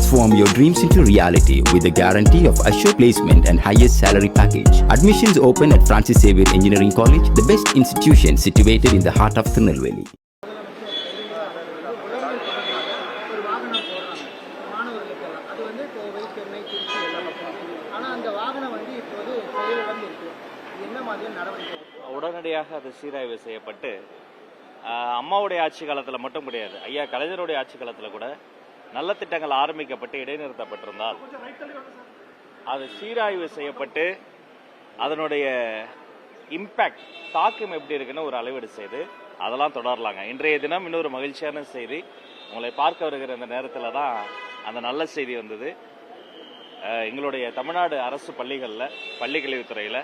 Transform your dreams into reality with the guarantee of assured placement and highest salary package. Admissions open at Francis Xavier Engineering College, the best institution situated in the heart of Tirunelveli. உடனடியாக அது சீராய்வு செய்யப்பட்டு அம்மாவுடைய ஆட்சி காலத்தில் மட்டும் கிடையாது, ஐயா கலைஞருடைய ஆட்சி காலத்தில் கூட நல்ல திட்டங்கள் ஆரம்பிக்கப்பட்டு இடைநிறுத்தப்பட்டிருந்தால் அது சீராய்வு செய்யப்பட்டு அதனுடைய இம்பேக்ட் தாக்கம் எப்படி இருக்குன்னு ஒரு அளவீடு செய்து அதெல்லாம் தொடரலாங்க. இன்றைய தினம் இன்னொரு மகிழ்ச்சியான செய்தி, உங்களை பார்க்க வருகிற இந்த நேரத்தில் தான் அந்த நல்ல செய்தி வந்தது. எங்களுடைய தமிழ்நாடு அரசு பள்ளிகளில் பள்ளிக்கல்வித்துறையில்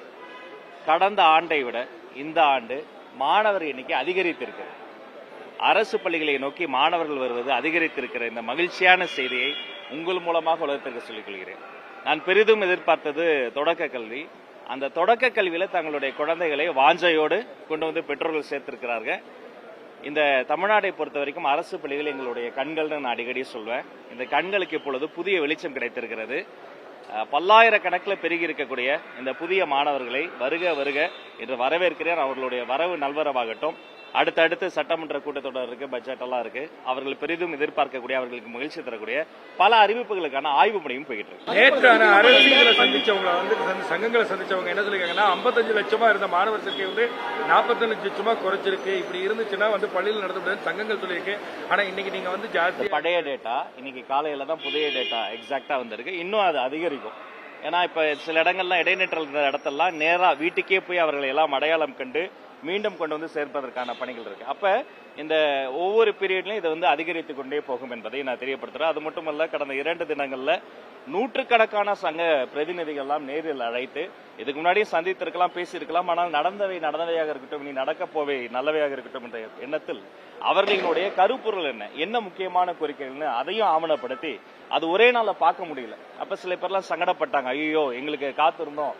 கடந்த ஆண்டை விட இந்த ஆண்டு மாணவர் எண்ணிக்கை அதிகரித்திருக்கு. அரசு பள்ளிகளை நோக்கி மாணவர்கள் வருவது அதிகரித்திருக்கிற இந்த மகிழ்ச்சியான செய்தியை உங்கள் மூலமாக உலகத்திற்கு சொல்லிக் கொள்கிறேன். நான் பெரிதும் எதிர்பார்த்தது தொடக்க கல்வி. அந்த தொடக்க கல்வியில தங்களுடைய குழந்தைகளை வாஞ்சையோடு கொண்டு வந்து பெற்றோர்கள் சேர்த்திருக்கிறார்கள். இந்த தமிழ்நாட்டை பொறுத்த வரைக்கும் அரசு பள்ளிகள் எங்களுடைய கண்கள்னு நான் அடிக்கடி சொல்வேன். இந்த கண்களுக்கு இப்பொழுது புதிய வெளிச்சம் கிடைத்திருக்கிறது. பல்லாயிரக்கணக்கில் பெருகி இருக்கக்கூடிய இந்த புதிய மாணவர்களை வருக வருக என்று வரவேற்கிறேன். அவர்களுடைய வரவு நல்வரவாகட்டும். அடுத்தடுத்து சட்டமன்ற கூட்டத்தொடர் இருக்கு, பட்ஜெட் எல்லாம் இருக்கு. அவர்கள் பெரிதும் எதிர்பார்க்கக்கூடிய, அவர்களுக்கு மகிழ்ச்சி தரக்கூடிய பல அறிவிப்புகளுக்கான ஆய்வு பணியும் போயிட்டு இருக்கு. நேற்றான அரசியலை சந்திச்சவங்க சங்கங்களை சந்திச்சவங்க என்ன சொல்லிருக்காங்கன்னா 55 லட்சமா இருந்த மாணவர் சேர்க்கை 45 லட்சமா குறைச்சிருக்கு. இப்படி இருந்துச்சுன்னா பள்ளியில் நடத்த முடியாது சங்கங்கள் சொல்லியிருக்கு. ஆனா இன்னைக்கு நீங்க ஜாஸ்தி பழைய டேட்டா, இன்னைக்கு காலையில தான் புதிய டேட்டா எக்ஸாக்டா வந்திருக்கு. இன்னும் அது அதிகரிக்கும். ஏன்னா இப்ப சில இடங்கள்லாம் இடைநிற்றல் இடத்தெல்லாம் நேரா வீட்டுக்கே போய் அவர்களை எல்லாம் அடையாளம் கண்டு மீண்டும் கொண்டு வந்து சேர்ப்பதற்கான பணிகள் இருக்கு. அப்ப இந்த ஒவ்வொரு பீரியட்லயும் இது அதிகரித்துக் கொண்டே போகும் என்பதை நான் தெரியப்படுத்துறேன். அது மட்டுமல்ல, கடந்த 2 தினங்கள்ல நூற்றுக்கணக்கான சங்க பிரதிநிதிகள் எல்லாம் நேரில் அழைத்து இதுக்கு முன்னாடியே சந்தித்திருக்கலாம், பேசியிருக்கலாம். ஆனால் நடந்தவையாக இருக்கட்டும், இனி நடக்க போவே நல்லவையாக இருக்கட்டும் என்ற எண்ணத்தில் அவர்களினுடைய கருப்பொருள் என்ன முக்கியமான கோரிக்கைகள்னு அதையும் ஆவணப்படுத்தி அது ஒரே நாள்ல பார்க்க முடியல. அப்ப சில பேர்லாம் சங்கடப்பட்டாங்க, ஐயோ எங்களுக்கு காத்திருந்தோம்,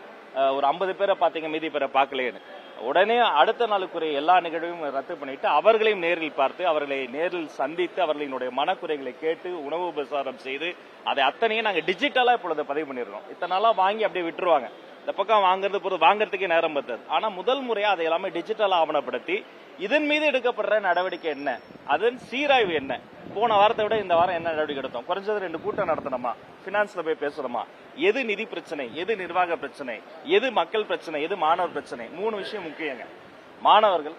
ஒரு 50 பேரை பார்த்தீங்க, மீதி பேரை பார்க்கலையேன்னு. உடனே அடுத்த நாளுக்குரிய எல்லா நிகழ்வையும் ரத்து பண்ணிட்டு அவர்களையும் நேரில் பார்த்து அவர்களை நேரில் சந்தித்து அவர்களினுடைய மனக்குறைகளை கேட்டு உணவு உபசாரம் செய்து அதை அத்தனையும் நாங்க டிஜிட்டலா இப்பொழுது பதிவு பண்ணிருக்கோம். இத்தனை நாளா வாங்கி அப்படியே விட்டுருவாங்க. இந்த பக்கம் வாங்குறதுக்கே நேரம் பத்தாது. ஆனா முதல் முறையா அதை எல்லாமே டிஜிட்டலா ஆவணப்படுத்தி இதன் மீது எடுக்கப்படுற நடவடிக்கை என்ன, அதன் சீராய்வு என்ன, போன வாரத்தை விட இந்த வாரம் என்ன நடவடிக்கை எடுத்தோம், குறைஞ்சது 2 கூட்டம் நடத்தணுமா, பினான்ஸ்ல போய் பேசணுமா, எது நிதி பிரச்சனை, எது நிர்வாக பிரச்சனை, எது மக்கள் பிரச்சனை, எது மாணவர் பிரச்சனை. 3 விஷயம் முக்கியங்க. மாணவர்கள்,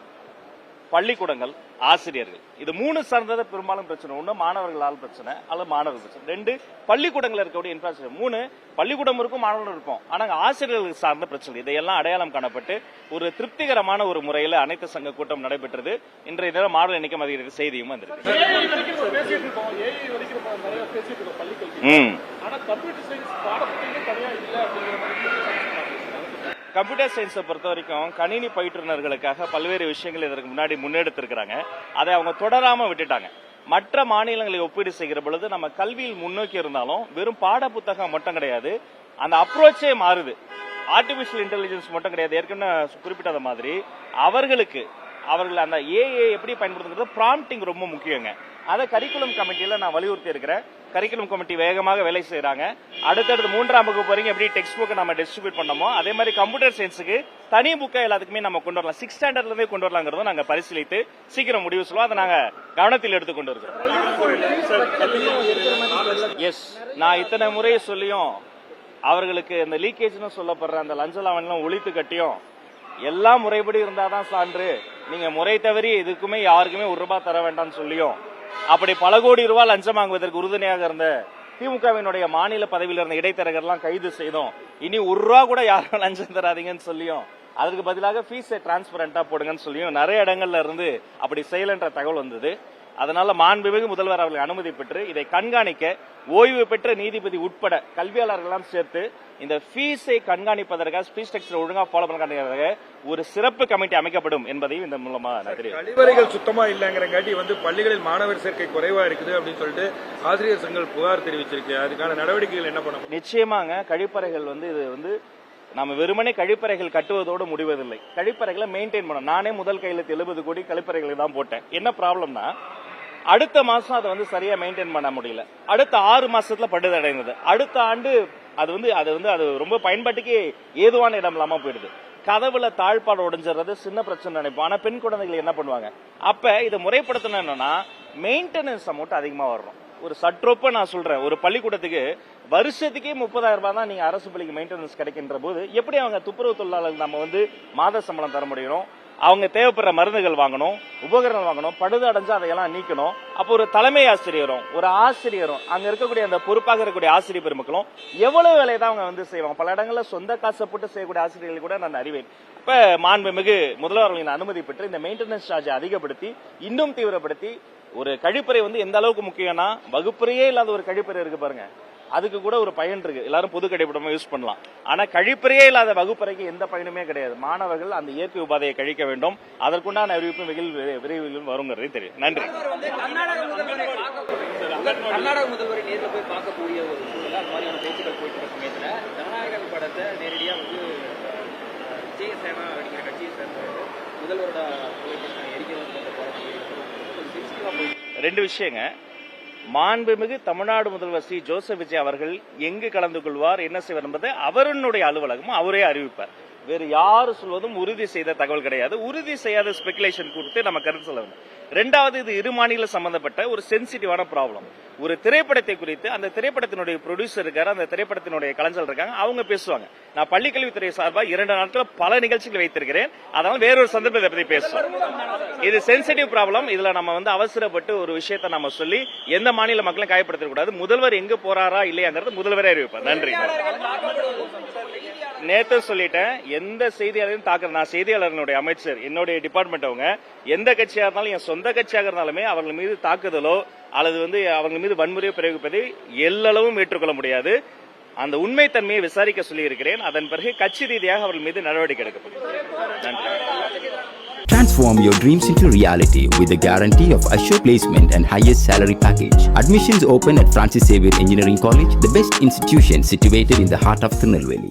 பள்ளிக்கூடங்கள், ஆசிரியர்கள். இது 3 சார்ந்தது பெரும்பாலும் பிரச்சனை. 1 மாணவர்களால் பிரச்சனை அல்லது மாணவர்கள் பிரச்சனை. 2 பள்ளிக்கூடங்கள் இருக்கக்கூடிய இன்ஃப்ராஸ்ட்ரக்சர். 3 பள்ளிக்கூடம் இருக்கும், மாணவர்கள் இருக்கும், ஆனா ஆசிரியர்களுக்கு சார்ந்த பிரச்சனை. இதையெல்லாம் அடையாளம் காணப்பட்டு ஒரு திருப்திகரமான ஒரு முறையில் அனைத்து சங்க கூட்டம் நடைபெற்றது. இன்றைய தினம் மாணவர் எண்ணிக்கை அதிகரித்த செய்தியும் வந்திருக்கு. கம்ப்யூட்டர் சயின்ஸை பொறுத்த வரைக்கும் கணினி பயிற்றுனர்களுக்காக பல்வேறு விஷயங்கள் இதற்கு முன்னாடி முன்னெடுத்திருக்கிறாங்க. அதை அவங்க தொடராம விட்டுட்டாங்க. மற்ற மாநிலங்களை ஒப்பீடு செய்கிற பொழுது நம்ம கல்வியில் முன்னோக்கி இருந்தாலும் வெறும் பாட புத்தகம் மட்டும் கிடையாது, அந்த அப்ரோச்சே மாறுது. ஆர்டிபிஷியல் இன்டெலிஜென்ஸ் மட்டும் கிடையாது. ஏற்கனவே குறிப்பிட்டத மாதிரி அவர்கள் அந்த ஏஐ எப்படி பயன்படுத்துறது, ப்ராம்ப்டிங் ரொம்ப முக்கியங்க. அதை கரிக்குலம் கமிட்டியில நான் வலியுறுத்தி இருக்கிறேன். கரிக்குலம் கமிட்டி வேகமாக வேலை செய்யறாங்க. அடுத்தடுத்து 3ஆம் வகுப்பு வரைக்கும் எப்படி டெக்ஸ்ட் புக்கை நம்ம டிஸ்ட்ரிபியூட் பண்ணமோ அதே மாதிரி கம்ப்யூட்டர் சயின்ஸுக்கு தனி புக்கை எல்லாத்துக்குமே நம்ம கொண்டு வரலாம். 6th ஸ்டாண்டர்ட்ல இருந்தே கொண்டு வரலாங்கிறதும் நாங்க பரிசீலித்து சீக்கிரம் முடிவு சொல்லுவோம். அதை நாங்க கவனத்தில் எடுத்துக் கொண்டு இருக்கிறோம். எஸ், நான் இத்தனை முறையை சொல்லியும் அவர்களுக்கு இந்த லீக்கேஜ்னு சொல்லப்படுற அந்த லஞ்ச லாவண்யம் ஒழித்து கட்டியும் எல்லாம் முறைப்படி இருந்தாதான் சான்று, நீங்க முறை தவறி எதுக்குமே யாருக்குமே ₹1 தர வேண்டாம்னு சொல்லியும் அப்படி பல கோடி ரூபாய் லஞ்சம் வாங்குவதற்கு உறுதுணையாக இருந்த திமுகவினுடைய மாநில பதவியில் இருந்த இடைத்தரகர்லாம் கைது செய்தோம். இனி ₹1 கூட யாரும் லஞ்சம் தராதீங்கன்னு சொல்லியும் அதுக்கு பதிலாக ஃபீஸை டிரான்ஸ்பரண்டா போடுங்கன்னு சொல்லியும் நிறைய இடங்கள்ல இருந்து அப்படி செய்யலன்ற தகவல் வந்தது. அதனால மாண்புமிகு முதல்வர் அவர்கள் அனுமதி பெற்று இதை கண்காணிக்க ஓய்வு பெற்ற நீதிபதி உட்பட கல்வியாளர்கள் சேர்த்து இந்த ஃபீஸை கண்காணிப்பதற்காக ஃபீஸ் ஸ்ட்ரக்சர் ஒழுங்கா ஃபாலோ பண்ணுறதுக்காக ஒரு சிறப்பு கமிட்டி அமைக்கப்படும் என்பதையும் இந்த மூலமா தெரியும். கழிவறைகள் சுத்தமா இல்லங்கிறங்காட்டி பள்ளிகளில் மாணவர் சேர்க்கை குறைவா இருக்குது அப்படின்னு சொல்லிட்டு ஆசிரியர் சங்கம் புகார் தெரிவிச்சிருக்கு. அதுக்கான நடவடிக்கைகள் என்ன பண்ணணும்? நிச்சயமாங்க, கழிப்பறைகள் இது நம்ம வெறுமனே கழிப்பறைகள் கட்டுவதோடு முடிவதில்லை. கழிப்பறைகளை மெயின்டைன் பண்ணணும். நானே முதல் கையெழுத்து 70 கோடி கழிப்பறைகளை தான் போட்டேன். என்ன ப்ராப்ளம்னா அடுத்த மாசம் அதை வந்து சரியா மெயின்டைன் பண்ண முடியல, அடுத்த 6 மாசத்துல பழுதடைந்தது, அடுத்த ஆண்டு அது ரொம்ப பயன்பாட்டுக்கு ஏதுவான இடம் இல்லாம போயிடுது. கதவுல தாழ்பாடு உடைஞ்சிடுறது சின்ன பிரச்சனை நினைப்போம். ஆனா பெண் குழந்தைகள் என்ன பண்ணுவாங்க? அப்ப இதை முறைப்படுத்தணும் என்னன்னா மெயின்டெனன்ஸ் அமௌண்ட் அதிகமா வரும். ஒரு சற்றொப்ப நான் சொல்றேன், ஒரு பள்ளிக்கூடத்துக்கு வருஷத்துக்கே 30,000 ரூபாய் தான் நீங்க அரசு பள்ளிக்கு மெயின்டெனன்ஸ் கிடைக்கின்ற போது எப்படி அவங்க துப்புரவு தொழிலாளர்கள் நம்ம வந்து மாத சம்பளம் தர முடியும்? அவங்க தேவைப்படுற மருந்துகள் வாங்கணும், உபகரணங்கள் வாங்கணும், பழுது அடைஞ்சு அதையெல்லாம் நீக்கணும். அப்போ ஒரு தலைமை ஆசிரியரும் ஒரு ஆசிரியரும் அங்க இருக்கக்கூடிய அந்த பொறுப்பாக இருக்கக்கூடிய ஆசிரியர் பெருமக்களும் எவ்வளவு வேலையை தான் அவங்க வந்து செய்வாங்க. பல இடங்கள்ல சொந்த காசை போட்டு செய்யக்கூடிய ஆசிரியர்கள் கூட நான் அறிவேன். இப்ப மாண்புமிகு முதல்வர்களின் அனுமதி பெற்று இந்த மெயின்டெனன்ஸ் சார்ஜ் அதிகப்படுத்தி இன்னும் தீவிரப்படுத்தி ஒரு கழிப்பறை வந்து எந்த அளவுக்கு முக்கியம்னா வகுப்பறையே இல்லாத ஒரு கழிப்பறை இருக்கு பாருங்க, அதுக்கு கூட ஒரு பயன் இருக்கு. எல்லாரும் பொது கழிப்பிடமா யூஸ் பண்ணலாம். ஆனா கழிப்பறையே இல்லாத வகுப்பறைக்கு எந்த பயனுமே கிடையாது. மாணவர்கள் அந்த இயற்கை உபாதையை கழிக்க வேண்டும். அதற்குண்டான அறிவிப்பு விரைவில் வருங்கிறது தெரியும். நன்றி. கர்நாடக முதல்வரை நேரில் போய் பார்க்கக்கூடிய ஒரு சூழல், அது மாதிரியான பேச்சுக்கள் போயிட்டு இருக்க சமயத்துல ஜனநாயக படத்தை நேரடியா வந்து விஜயசேனா அப்படிங்கிற கட்சியை சேர்ந்த முதல்வரோட புகைப்படம் எரிக்கிறது போராட்டம். 2 விஷயங்க. மாண்புமிகு தமிழ்நாடு முதல்வர் சி ஜோசப் விஜய் அவர்கள் எங்கு கலந்து கொள்வார், என்ன செய்வார் என்பதை அவருடைய அலுவலகமும் அவரே அறிவிப்பார். வேறு யாரு சொல்வதும் உறுதி செய்த தகவல் கிடையாது. உறுதி செய்யாத ஸ்பெகுலேஷன் கொடுத்து நம்ம கருத்து சொல்ல வேண்டும். 2வது, இது இரு மாநில சம்பந்தப்பட்ட ஒரு சென்சிட்டிவான ப்ராப்ளம். ஒரு திரைப்படத்தை குறித்து அந்த திரைப்படத்தினுடைய ப்ரொடியூசர் இருக்காரு, அந்த திரைப்படத்தினுடைய கலைஞர்கள் இருக்காங்க, அவங்க பேசுவாங்க. நான் பள்ளிக்கல்வித்துறை சார்பாக 2 நாட்கள் பல நிகழ்ச்சிகள் வைத்திருக்கிறேன். அதனால வேறொரு சந்தர்ப்பத்தை பத்தி பேசுவோம். இது சென்சிட்டிவ் ப்ராப்ளம். இதுல நம்ம வந்து அவசரப்பட்டு ஒரு விஷயத்தை நம்ம சொல்லி எந்த மாநில மக்களையும் காயப்படுத்த கூடாது. முதல்வர் எங்க போறாரா இல்லையாங்கிறது முதல்வரே அறிவிப்பார். நன்றி. நேத்து சொல்லிட்டேன், எந்த செய்தியாளரையும் தாக்குற, நான் செய்தியாளர்களுடைய அமைச்சர், என்னுடைய டிபார்ட்மெண்ட், அவங்க எந்த கட்சியா இருந்தாலும் என் சொந்த கட்சியாக இருந்தாலுமே அவர்கள் மீது தாக்குதலோ அல்லது வந்து அவங்க மீது வன்முறையோ பிரயோகிப்பதை எல்லளவும் ஏற்றுக்கொள்ள முடியாது. அந்த உண்மைத்தன்மையை விசாரிக்க சொல்லி இருக்கிறேன். அதன் பிறகு கட்சி ரீதியாக அவர்கள் மீது நடவடிக்கை எடுக்கப்படும். நன்றி. Transform your dreams into reality with the guarantee of assured placement and highest salary package. Admissions open at Francis Xavier Engineering College, the best institution situated in the heart of Tirunelveli.